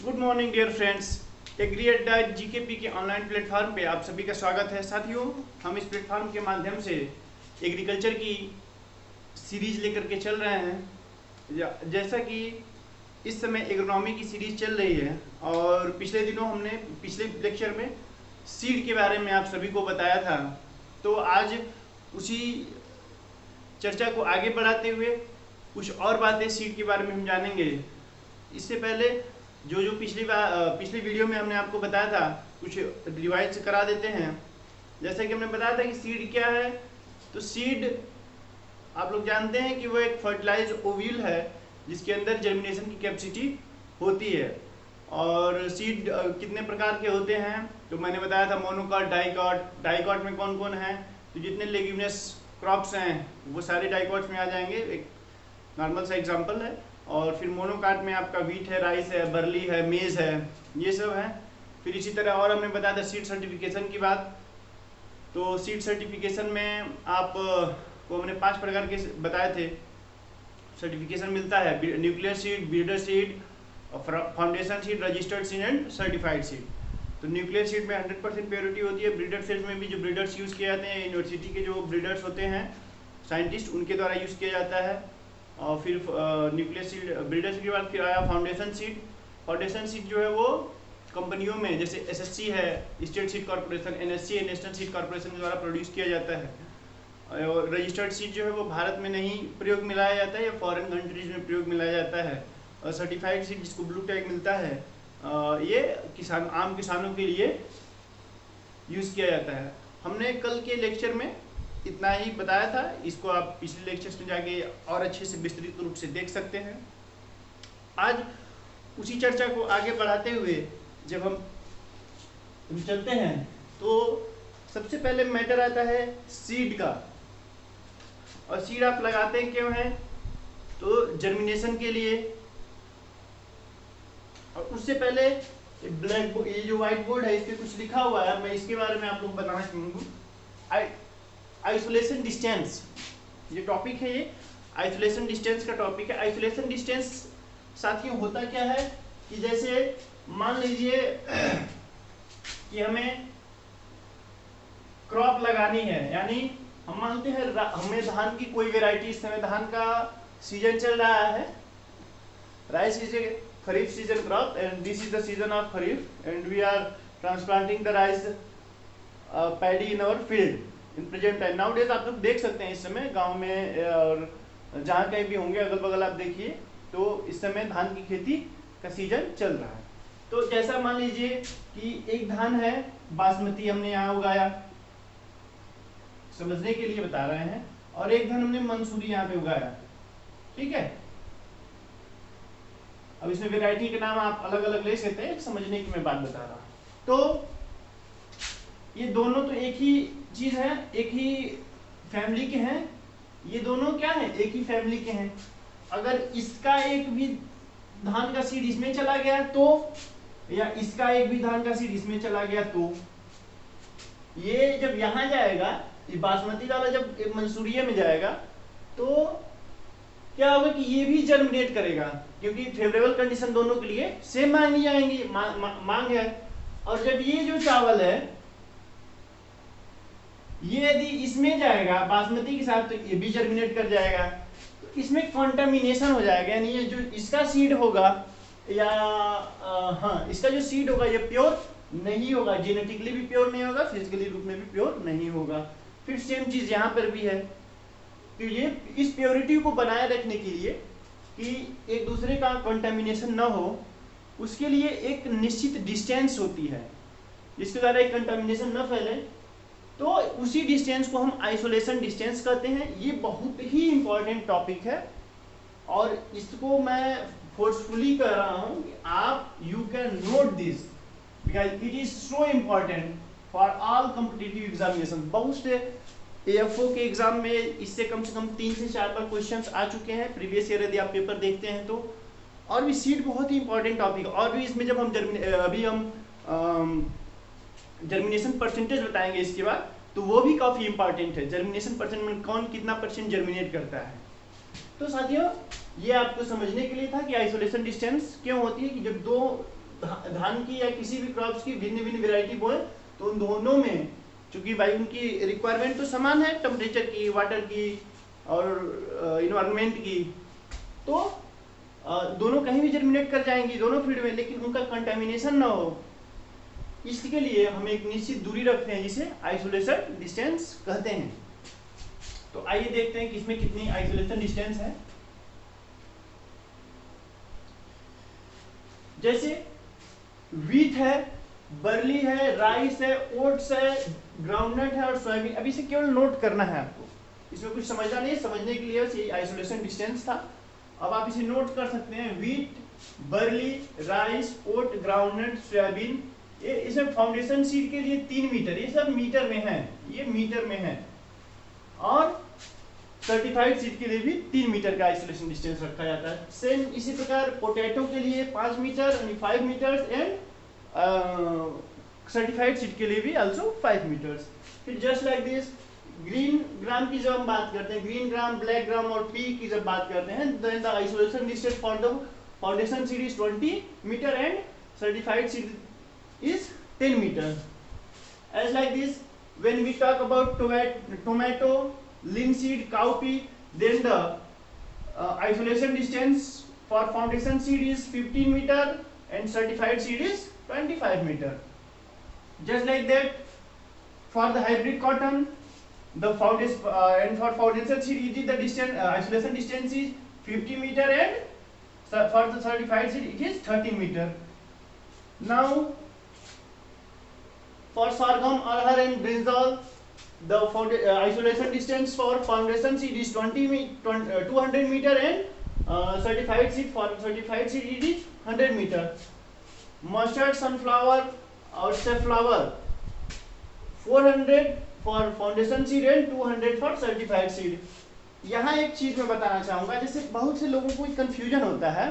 Good morning dear friends. Agri Adda GKP के online platform पे आप सभी का स्वागत है। साथियों, हम इस प्लेटफॉर्म के माध्यम से एग्रीकल्चर की सीरीज लेकर के चल रहे हैं। जैसा कि इस समय एग्रोनॉमी की सीरीज चल रही है और पिछले दिनों हमने पिछले लेक्चर में सीड के बारे में आप सभी को बताया था। तो आज उसी चर्चा को आगे बढ़ाते हुए कुछ और बातें सीड के बारे में हम जानेंगे। इससे पहले जो पिछली वीडियो में हमने आपको बताया था कुछ रिवाइज करा देते हैं। जैसे कि हमने बताया था कि सीड क्या है, तो सीड आप लोग जानते हैं कि वो एक फर्टिलाइज ओव्यूल है जिसके अंदर जर्मिनेशन की कैपेसिटी होती है। और सीड कितने प्रकार के होते हैं तो मैंने बताया था मोनोकॉट, डाइकॉट। डाइकॉट में कौन कौन है, तो जितने लेग्यूमिनस क्रॉप्स हैं वो सारे डाइकॉट्स में आ जाएंगे, एक नॉर्मल सा एग्जांपल है। और फिर मोनोकाट में आपका वीट है, राइस है, बर्ली है, मेज है, ये सब है। फिर इसी तरह और हमने बताया था सीड सर्टिफिकेशन की बात। तो सीड सर्टिफिकेशन में आप को हमने 5 प्रकार के बताए थे सर्टिफिकेशन मिलता है। Nuclear seed, breeder seed, foundation seed, registered seed and certified seed. तो न्यूक्लियर सीड में 100% प्योरिटी होती है। ब्रीडर सीड में भी जो ब्रीडर्स यूज़ किए जाते हैं, यूनिवर्सिटी के जो ब्रीडर्स होते हैं साइंटिस्ट, उनके द्वारा यूज़ किया जाता है। और फिर न्यूक्लियर सीड, ब्रीडर सीड के बाद फिर आया फाउंडेशन सीड। फाउंडेशन सीड जो है वो कंपनियों में जैसे एसएससी है, स्टेट सीड कॉर्पोरेशन, एनएससी है, नेशनल सीड कॉर्पोरेशन के द्वारा प्रोड्यूस किया जाता है। और रजिस्टर्ड सीड जो है वो भारत में नहीं प्रयोग में लाया जाता है या फॉरेन कंट्रीज में प्रयोग में लाया जाता है। और सर्टिफाइड सीड जिसको ब्लू टैग मिलता है, ये आम किसानों के लिए यूज़ किया जाता है। हमने कल के लेक्चर में इतना ही बताया था, इसको आप पिछले लेक्चर्स में जाके और अच्छे से विस्तृत रूप से देख सकते हैं। आज उसी चर्चा को आगे बढ़ाते हुए जब हम चलते हैं तो सबसे पहले मैटर आता है सीड का। और सीड आप लगाते क्यों हैं, तो जर्मिनेशन के लिए। और उससे पहले ब्लैक बोर्ड, ये जो व्हाइट बोर्ड है इस पे कुछ लिखा हुआ है, मैं इसके बारे में आप लोग बताना चाहूँगा। आइसोलेशन डिस्टेंस, ये टॉपिक है, ये आइसोलेशन डिस्टेंस का टॉपिक है। आइसोलेशन डिस्टेंस साथियों होता क्या है कि जैसे मान लीजिए कि हमें क्रॉप लगानी है, यानी हम मानते हैं हमें धान की कोई वेराइटी, इस समय धान का सीजन चल रहा है। Rice is a kharif season crop and this is the season of kharif and we are transplanting the rice paddy in our field in present time. Now days आप लोग देख सकते हैं इस समय गांव में और जहाँ कहीं भी होंगे अगल बगल आप देखिए, तो इस समय धान की खेती का सीजन चल रहा है। तो जैसा मान लीजिए कि एक धान है बासमती, हमने यहाँ उगाया, समझने के लिए बता रहे हैं, और एक धान हमने मंसूरी यहाँ पे उगाया, ठीक है। अब इसमें वेराइटी के नाम आप अलग अलग ले सकते हैं, समझने की मैं बात बता रहा हूँ। तो ये दोनों तो एक ही चीज है, एक ही फैमिली के हैं, ये दोनों क्या है, एक ही फैमिली के हैं। अगर इसका एक भी धान का सीड इसमें चला गया तो, या इसका एक भी धान का सीड इसमें चला गया तो, ये जब यहां जाएगा, ये बासमती वाला जब मंसूरिया में जाएगा तो क्या होगा कि ये भी जर्मिनेट करेगा, क्योंकि फेवरेबल कंडीशन दोनों के लिए सेम मांगी जाएंगी, मांग है। और जब ये जो चावल है ये यदि इसमें जाएगा बासमती के साथ तो ये भी जर्मिनेट कर जाएगा, तो इसमें कंटामिनेशन हो जाएगा। यानी ये जो इसका सीड होगा या इसका जो सीड होगा ये प्योर नहीं होगा, जेनेटिकली भी प्योर नहीं होगा, फिजिकली रूप में भी प्योर नहीं होगा। फिर सेम चीज यहाँ पर भी है। तो ये इस प्योरिटी को बनाए रखने के लिए कि एक दूसरे का कंटामिनेशन न हो, उसके लिए एक निश्चित डिस्टेंस होती है जिसके द्वारा एक कंटामिनेशन न फैले, तो उसी डिस्टेंस को हम आइसोलेशन डिस्टेंस कहते हैं। ये बहुत ही इंपॉर्टेंट टॉपिक है और इसको मैं फोर्सफुली कह रहा हूं कि आप you can note this because it is so important for all competitive examination. बहुत से एएफओ के एग्जाम में इससे कम 3 से 4 बार क्वेश्चंस आ चुके हैं प्रीवियस ईयर, यदि आप पेपर देखते हैं तो। और भी सीड बहुत ही इंपॉर्टेंट टॉपिक है। और भी इसमें जब हम जर्मिनेशन परसेंटेज बताएंगे इसके बाद, तो वो भी काफी इंपॉर्टेंट है। जर्मिनेशन परसेंट में कौन कितना परसेंट जर्मिनेट करता है। तो साथियों ये आपको समझने के लिए था कि आइसोलेशन डिस्टेंस क्यों होती है, कि जब दो धान की या किसी भी क्रॉप्स की भिन्न भिन्न वेराइटी बोए तो उन दोनों में चूंकि भाई उनकी रिक्वायरमेंट तो समान है, टेम्परेचर की, वाटर की और इन्वायरमेंट की, तो दोनों कहीं भी जर्मिनेट कर जाएंगी दोनों फील्ड में, लेकिन उनका कंटेमिनेशन ना हो, इसके लिए हम एक निश्चित दूरी रखते हैं जिसे आइसोलेशन डिस्टेंस कहते हैं। तो आइए देखते हैं कि इसमें कितनी आइसोलेशन डिस्टेंस है। जैसे व्हीट है, बर्ली है, राइस है, ओट्स है, ग्राउंडनट है और सोयाबीन। अभी से केवल नोट करना है आपको, इसमें कुछ समझना नहीं है, समझने के लिए बस ये आइसोलेशन डिस्टेंस था। अब आप इसे नोट कर सकते हैं, व्हीट, बर्ली, राइस, ओट, ग्राउंडनट, सोयाबीन। ये इसमें फाउंडेशन सीड के लिए 3 मीटर, ये सब मीटर में है, ये मीटर में है। और सर्टिफाइड सीड के लिए भी 3 मीटर का आइसोलेशन डिस्टेंस रखा जाता है। सेम इसी प्रकार पोटैटो के लिए 5 meter, 5 meters and certified seed के लिए भी आल्सो 5 मीटर्स। फिर just like this green gram की जब हम बात करते हैं, ग्रीन ग्राम, ब्लैक ग्राम और पी की जब बात करते हैं, then the isolation distance for the foundation seed is 20 meter and certified seed is 10 meter. As like this, when we talk about tomato, linseed, cowpea, then the isolation distance for foundation seed is 15 meter and certified seed is 25 meter. Just like that, for the hybrid cotton, the foundation and for foundation seed, the distance isolation distance is 50 meter and for the certified seed it is 13 meter. Now, for sorghum, arhar and brinjal, the isolation distance for foundation seed is 200 meter and certified seed for certified seed it is 100 meter. Mustard, sunflower or safflower 400 for foundation seed and 200 for certified seed. यहाँ एक चीज मैं बताना चाहूंगा, जैसे बहुत से लोगों को कंफ्यूजन होता है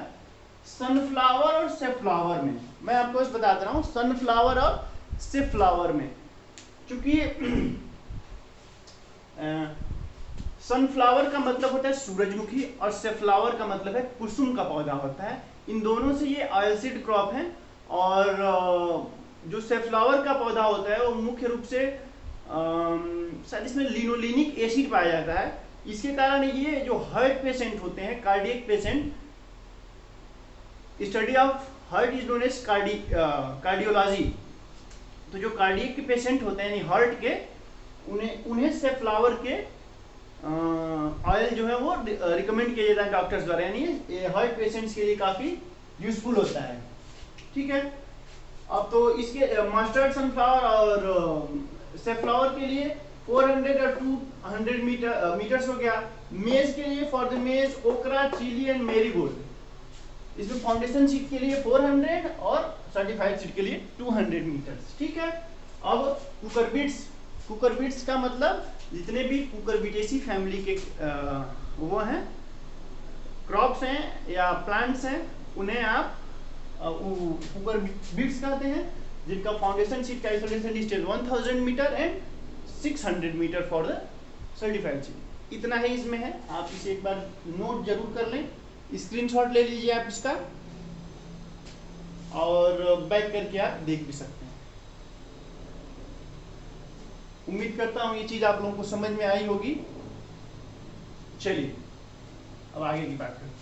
सनफ्लावर और सेफ्लावर में। मैं आपको बस बताता रहा हूँ, सनफ्लावर और सेफ्लावर में, क्योंकि सनफ्लावर का मतलब होता है सूरजमुखी और सेफ्लावर का मतलब है कुसुम का पौधा होता है। इन दोनों से ये ऑयलसीड क्रॉप है। और जो सेफ्लावर का पौधा होता है वो मुख्य रूप से शायद इसमें लिनोलिनिक एसिड पाया जाता है। इसके कारण ये जो हार्ट पेशेंट होते हैं, cardiac patient, study of heart is known as cardiology. तो जो कार्डियक के पेशेंट होते हैं यानी हार्ट के, उन्हें सेफ्लावर के ऑयल जो है वो रिकमेंड किया जाता है डॉक्टर्स द्वारा, यानी हार्ट पेशेंट्स के लिए काफी यूजफुल होता है। ठीक है, अब तो इसके मस्टर्ड, सनफ्लावर और सेफ्लावर के लिए 400 और 200 मीटर्स हो गया। मेज के लिए फॉर द मेज, ओकरा, चिली एंड मेरीगोल्ड, इसमें फाउंडेशन सीड के लिए 400 और सर्टिफाइड सीड के लिए 200 मीटर्स। ठीक है, अब कुकरबिट्स का मतलब जितने भी कुकरबिटेसी फैमिली के वो हैं, क्रॉप्स हैं या प्लांट्स हैं, उन्हें आप कुकरबिट्स कहते हैं, जिनका फाउंडेशन सीड का isolation distance 1000 meter and 600 meter for the certified seed. इतना ही इसमें है, आप इसे एक बार नोट जरूर कर लें, स्क्रीनशॉट ले लीजिए आप इसका और बैक करके आप देख भी सकते हैं। उम्मीद करता हूं ये चीज आप लोगों को समझ में आई होगी। चलिए अब आगे की बात करते हैं।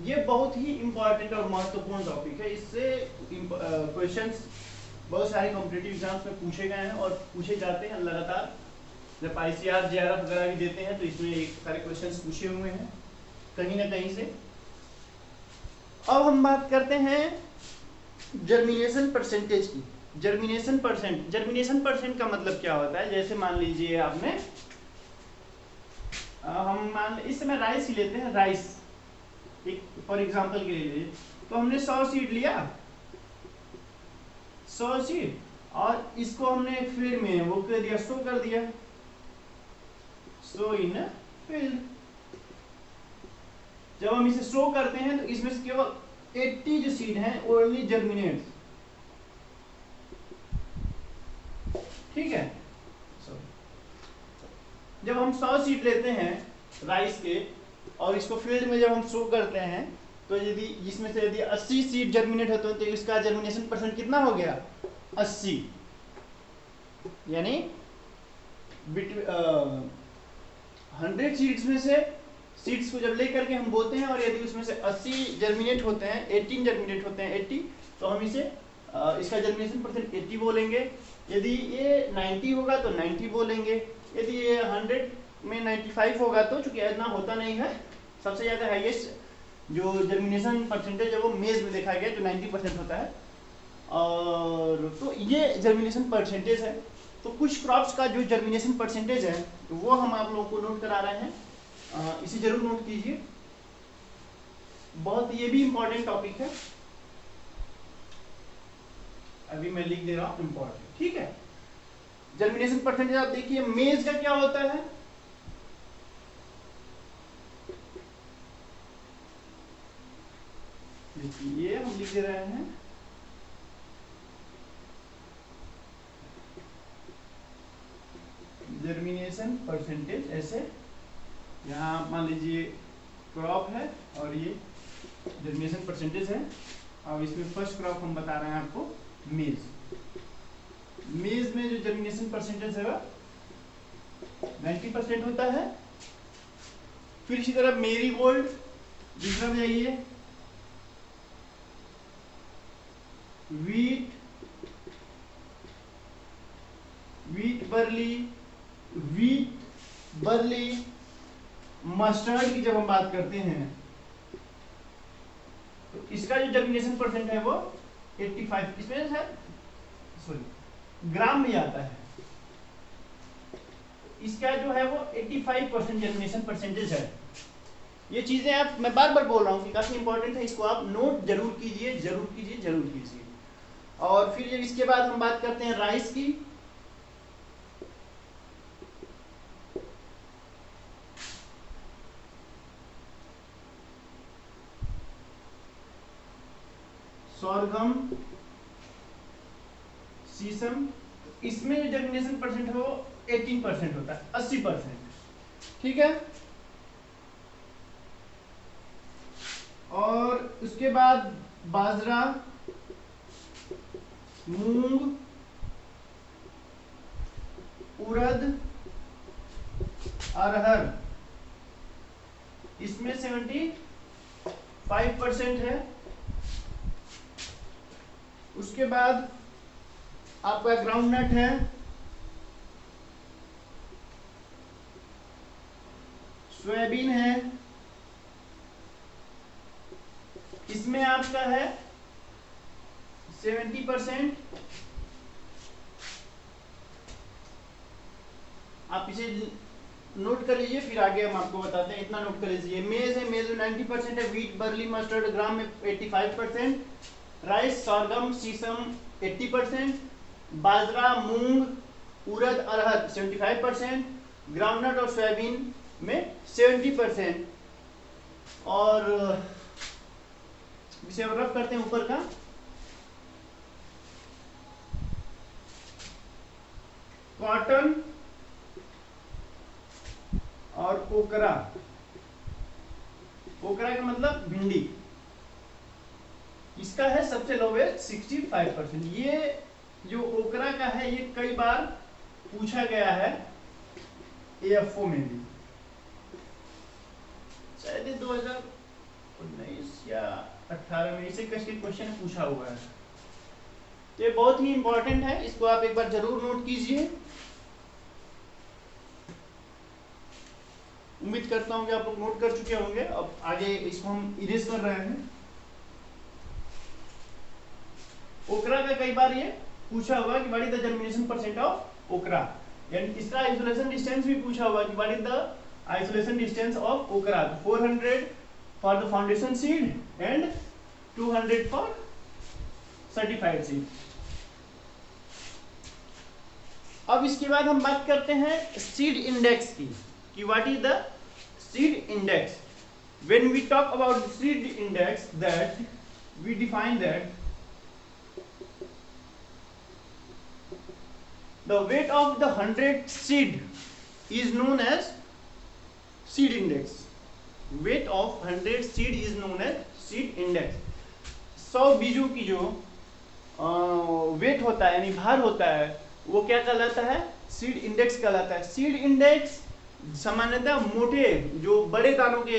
ये बहुत ही इंपॉर्टेंट और महत्वपूर्ण टॉपिक है। इससे क्वेश्चंस बहुत सारे कॉम्पिटिटिव एग्जाम्स में पूछे गए हैं और पूछे जाते हैं लगातार। जब ICR, JRF वगैरह भी देते हैं तो इसमें एक सारे क्वेश्चंस पूछे हुए हैं कहीं ना कहीं से। अब हम बात करते हैं जर्मिनेशन परसेंटेज की। जर्मिनेशन परसेंट का मतलब क्या होता है? जैसे मान लीजिए आपने हम इस समय राइस ही लेते हैं, राइस एक फॉर एग्जांपल के लिए, तो हमने 100 सीड लिया, 100 सीड, और इसको हमने एक फील्ड में वो कर दिया, शो कर दिया, शो इन फील्ड। जब हम इसे शो करते हैं तो इसमें से केवल 80 जो सीड हैं ओनली जर्मिनेट। ठीक है, जब हम 100 सीड लेते हैं राइस के और इसको फील्ड में जब हम शो करते हैं तो यदि इसमें से यदि 80 सीड जर्मिनेट होते हैं तो इसका जर्मिनेशन परसेंट कितना हो गया 80। यानी 100 सीड्स में से सीड्स को जब लेकर के हम बोते हैं और यदि उसमें से 80 जर्मिनेट होते हैं 18 जर्मिनेट होते हैं 80 तो हम इसे इसका जर्मिनेशन परसेंट 80 बोलेंगे। यदि ये 90 होगा तो 90 बोलेंगे। यदि ये 100 में 95 होगा तो चूंकि इतना होता नहीं है, सबसे ज़्यादा हाईएस्ट जो जर्मिनेशन परसेंटेज है वो मेज में देखा गया जो 90% होता है। और तो ये जर्मिनेशन परसेंटेज है। तो कुछ क्रॉप्स का जो जर्मिनेशन परसेंटेज है वो हम आप लोगों को नोट करा रहे हैं, इसे जरूर नोट कीजिए, बहुत ये भी इंपॉर्टेंट टॉपिक है। अभी मैं लिख दे रहा हूं इंपॉर्टेंट, ठीक है। जर्मिनेशन परसेंटेज आप देखिए मेज का क्या होता है, देखिए ये हम लिख दे रहे हैं जर्मिनेशन परसेंटेज। ऐसे यहाँ मान लीजिए क्रॉप है और ये जर्मिनेशन परसेंटेज है। अब इसमें फर्स्ट क्रॉप हम बता रहे हैं आपको मेज। मेज में जो जर्मिनेशन परसेंटेज है वह 90% होता है। फिर इसी तरह मेरीगोल्ड, दूसरा में जाइए वीट, बर्ली, मस्टर्ड की जब हम बात करते हैं तो इसका जो जर्मिनेशन परसेंट है वो 85, इसमें सॉरी ग्राम में आता है। इसका जो है वो 85% जर्मिनेशन परसेंटेज है। ये चीजें आप मैं बार बार बोल रहा हूँ कि काफी इंपॉर्टेंट है, इसको आप नोट जरूर कीजिए, जरूर कीजिए, जरूर कीजिए। और फिर जब इसके बाद हम बात करते हैं राइस की, सोरगम, सीसम, इसमें जो जर्मिनेशन परसेंट है वो 18% होता है, 80%, ठीक है। और उसके बाद बाजरा, मूंग, उड़द, अरहर, इसमें 75% है। उसके बाद आपका ग्राउंडनट है, सोयाबीन है, इसमें आपका है 70%। आप इसे नोट कर लीजिए, फिर आगे हम आपको बताते हैं। इतना नोट कर लीजिए। मेज है, मेज में 90% है। वीट, बर्ली, मस्टर्ड, ग्राम में 85%। राइस, सोरगम, सीसम 80%। बाजरा, मूंग, उड़द, अरहर 75%। ग्राउंडनट और सोयाबीन में 70%। और इसे रफ करते हैं ऊपर का, कॉटन और ओकरा। ओकरा का मतलब भिंडी, इसका है सबसे लोवेस्ट 65%। ये जो ओकरा का है ये कई बार पूछा गया है AFO में भी, शायद 2019 या 18 में इसे कैसे क्वेश्चन पूछा हुआ है। तो ये बहुत ही इंपॉर्टेंट है, इसको आप एक बार जरूर नोट कीजिए। उम्मीद करता हूं कि आप लोग नोट कर चुके होंगे। अब आगे इसको हम इरेज कर रहे हैं। ओकरा का कई बार ये पूछा हुआ कि what is the germination percent of ओकरा, यानी इसका आइसोलेशन डिस्टेंस भी पूछा हुआ कि what is the isolation distance of ओकरा। 400 for the foundation seed and 200 for certified seed. अब इसके बाद हम बात करते हैं सीड इंडेक्स की, कि what is the seed index. When we talk about seed index, that we define that the weight of the 100 seed is known as seed index. Weight of 100 seed is known as seed index. 100 बीजों की जो wait होता है यानी भार होता है वो क्या कहलाता है? सीड इंडेक्स कहलाता है। सीड इंडेक्स सामान्यतः मोटे जो बड़े दानों के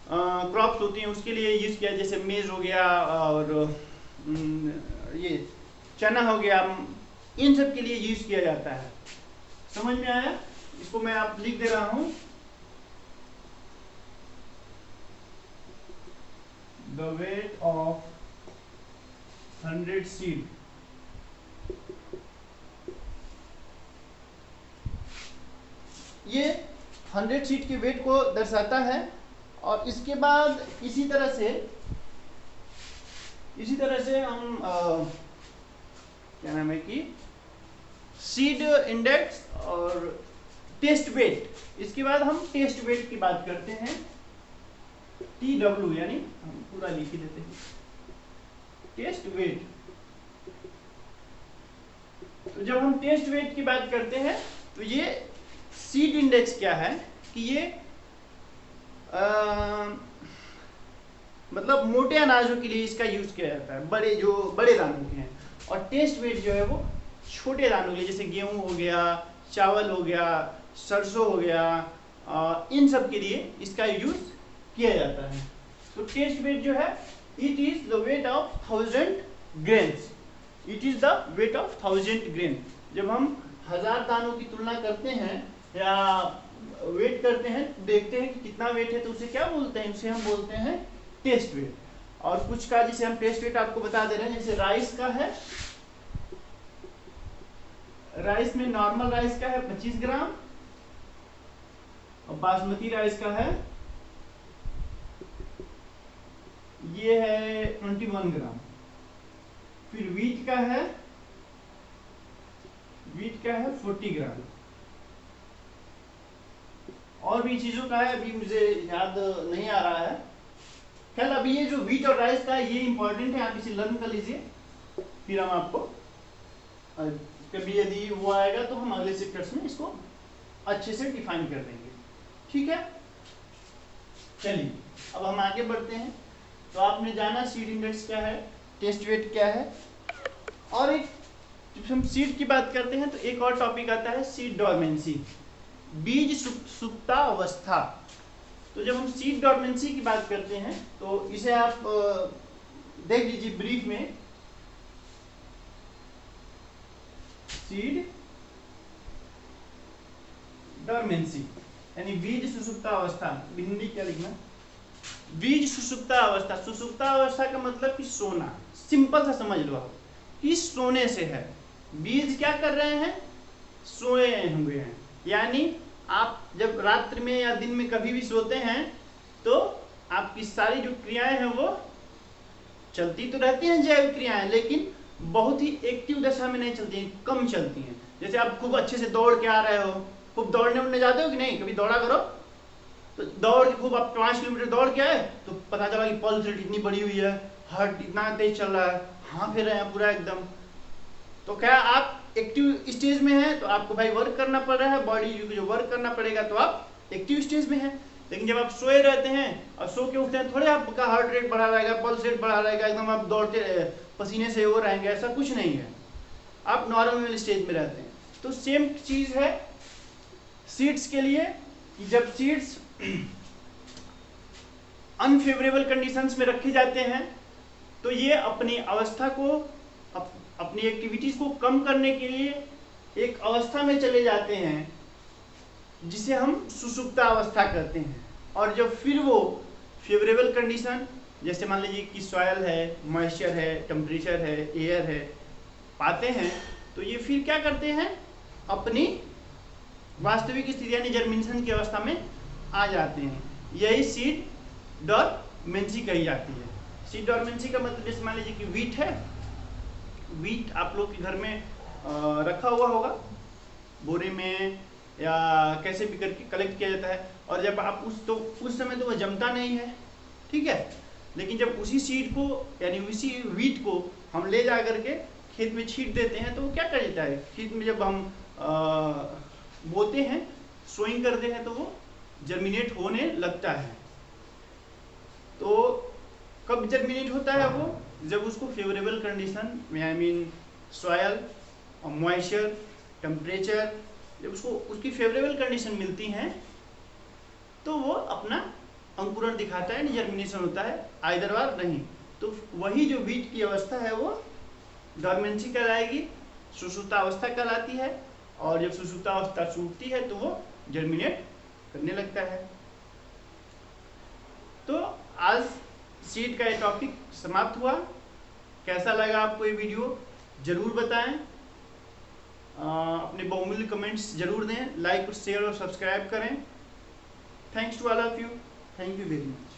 क्रॉप्स होती हैं उसके लिए यूज किया, जैसे मेज हो गया और ये चना हो गया, इन सब के लिए यूज किया जाता है। समझ में आया? इसको मैं आप लिख दे रहा हूं, द वेट ऑफ 100 सीड ये 100 सीड के वेट को दर्शाता है। और इसके बाद इसी तरह से हम क्या नाम है कि सीड इंडेक्स और टेस्ट वेट, इसके बाद हम टेस्ट वेट की बात करते हैं, TW, यानी हम पूरा लिख ही देते हैं टेस्ट वेट। तो जब हम टेस्ट वेट की बात करते हैं तो ये सीड इंडेक्स क्या है कि ये मतलब मोटे अनाजों के लिए इसका यूज किया जाता है, बड़े दानों के हैं। और टेस्ट वेट जो है वो छोटे दानों के लिए, जैसे गेहूं हो गया, चावल हो गया, सरसों हो गया, इन सब के लिए इसका यूज किया जाता है। तो टेस्ट वेट जो है it is the weight of 1000 grains. It is the weight of 1000 grain. जब हम 1000 दानों की तुलना करते हैं या वेट करते हैं, देखते हैं कि कितना वेट है, तो उसे क्या बोलते हैं? उसे हम बोलते हैं टेस्ट वेट। और कुछ का जिसे हम टेस्ट वेट आपको बता दे रहे हैं, जैसे राइस का है, राइस में नॉर्मल राइस का है 25 ग्राम और बासमती राइस का है ये है 21 ग्राम। फिर वीट का है 40 ग्राम। और भी चीजों का है, अभी मुझे याद नहीं आ रहा है। खैर अभी ये जो वीट और राइस का है ये इंपॉर्टेंट है, आप इसे लर्न कर लीजिए, फिर हम आपको कभी यदि वो आएगा तो हम अगले चैप्टर्स में इसको अच्छे से डिफाइन कर देंगे। ठीक है, चलिए अब हम आगे बढ़ते हैं। तो आपने जाना सीड इंडेक्स क्या है, टेस्ट वेट क्या है, और एक जब हम सीड की बात करते हैं तो एक और टॉपिक आता है सीड डॉर्मेंसी, बीज सुप्तावस्था। तो जब हम सीड डॉर्मेंसी की बात करते हैं तो इसे आप देख लीजिए ब्रीफ में, सीड डॉर्मेंसी यानी बीज सुसुप्ता अवस्था। हिंदी क्या लिखना? बीज सुसुप्ता अवस्था। सुसुप्ता अवस्था का मतलब कि सोना, सिंपल सा समझ लो आप कि सोने से है। बीज क्या कर रहे हैं? सोए हुए हैं। यानी आप जब रात्रि में या दिन में कभी भी सोते हैं तो आपकी सारी जो क्रियाएं हैं वो चलती तो रहती हैं, जैव क्रियाएं, लेकिन बहुत ही एक्टिव दशा में नहीं चलती हैं, कम चलती हैं। जैसे आप खूब अच्छे से दौड़ के आ रहे हो, खूब दौड़ने उड़ने जाते हो कि नहीं? कभी दौड़ा करो तो दौड़ के खूब आप 5 किलोमीटर दौड़ के आए तो पता चला कि पल्स रेट इतनी बढ़ी हुई है, हार्ट इतना तेज चल रहा है, हाँ फिर रहे हैं पूरा एकदम। तो क्या आप एक्टिव स्टेज में हैं तो आपको भाई वर्क करना पड़ रहा है, बॉडी जो वर्क करना पड़ेगा, तो आप एक्टिव स्टेज में हैं। लेकिन जब आप सोए रहते हैं और सो के उठते हैं, थोड़े आपका हार्ट रेट बढ़ा रहेगा, पल्स रेट बढ़ा रहेगा, एकदम आप दौड़ते पसीने से हो रहेंगे, ऐसा कुछ नहीं है, आप नॉर्मल स्टेज में रहते हैं। तो सेम चीज है सीड्स के लिए कि जब सीड्स अनफेवरेबल कंडीशंस में रखे जाते हैं तो ये अपनी अवस्था को, अपनी एक्टिविटीज को कम करने के लिए एक अवस्था में चले जाते हैं जिसे हम सुसुप्ता अवस्था कहते हैं। और जब फिर वो फेवरेबल कंडीशन, जैसे मान लीजिए कि सॉयल है, मॉइस्चर है, टेम्परेचर है, एयर है, पाते हैं, तो ये फिर क्या करते हैं? अपनी वास्तविक स्थिति यानी जर्मिनेशन की अवस्था में आ जाते हैं। यही सीड डॉर्मेंसी कही जाती है। सीड डॉर्मेंसी का मतलब जैसे मान लीजिए कि वीट है, वीट आप लोग के घर में रखा हुआ होगा बोरे में या कैसे भी करके कलेक्ट किया जाता है, और जब आप उस समय तो वह जमता नहीं है, ठीक है, लेकिन जब उसी सीड को यानी उसी वीट को हम ले जा करके खेत में छींट देते हैं तो वो क्या कर देता है? खेत में जब हम बोते हैं, सोइंग करते हैं तो वो जर्मिनेट होने लगता है। तो कब जर्मिनेट होता है वो? जब उसको फेवरेबल कंडीशन में, आई मीन सॉयल और मॉइस्चर, टेम्परेचर, जब उसको उसकी फेवरेबल कंडीशन मिलती हैं तो वो अपना अंकुरण दिखाता है, जर्मिनेशन होता है, आइदरवार नहीं। तो वही जो बीज की अवस्था है वो डॉर्मेंसी कहलाएगी, सुषुप्तावस्था कहलाती है, और जब सुषुप्तावस्था छूटती है तो वो जर्मिनेट करने लगता है। तो आज सीड का ये टॉपिक समाप्त हुआ। कैसा लगा आपको ये वीडियो जरूर बताएं, अपने बहुमूल्य कमेंट्स जरूर दें, लाइक और शेयर और सब्सक्राइब करें। Thanks to all of you, thank you very much.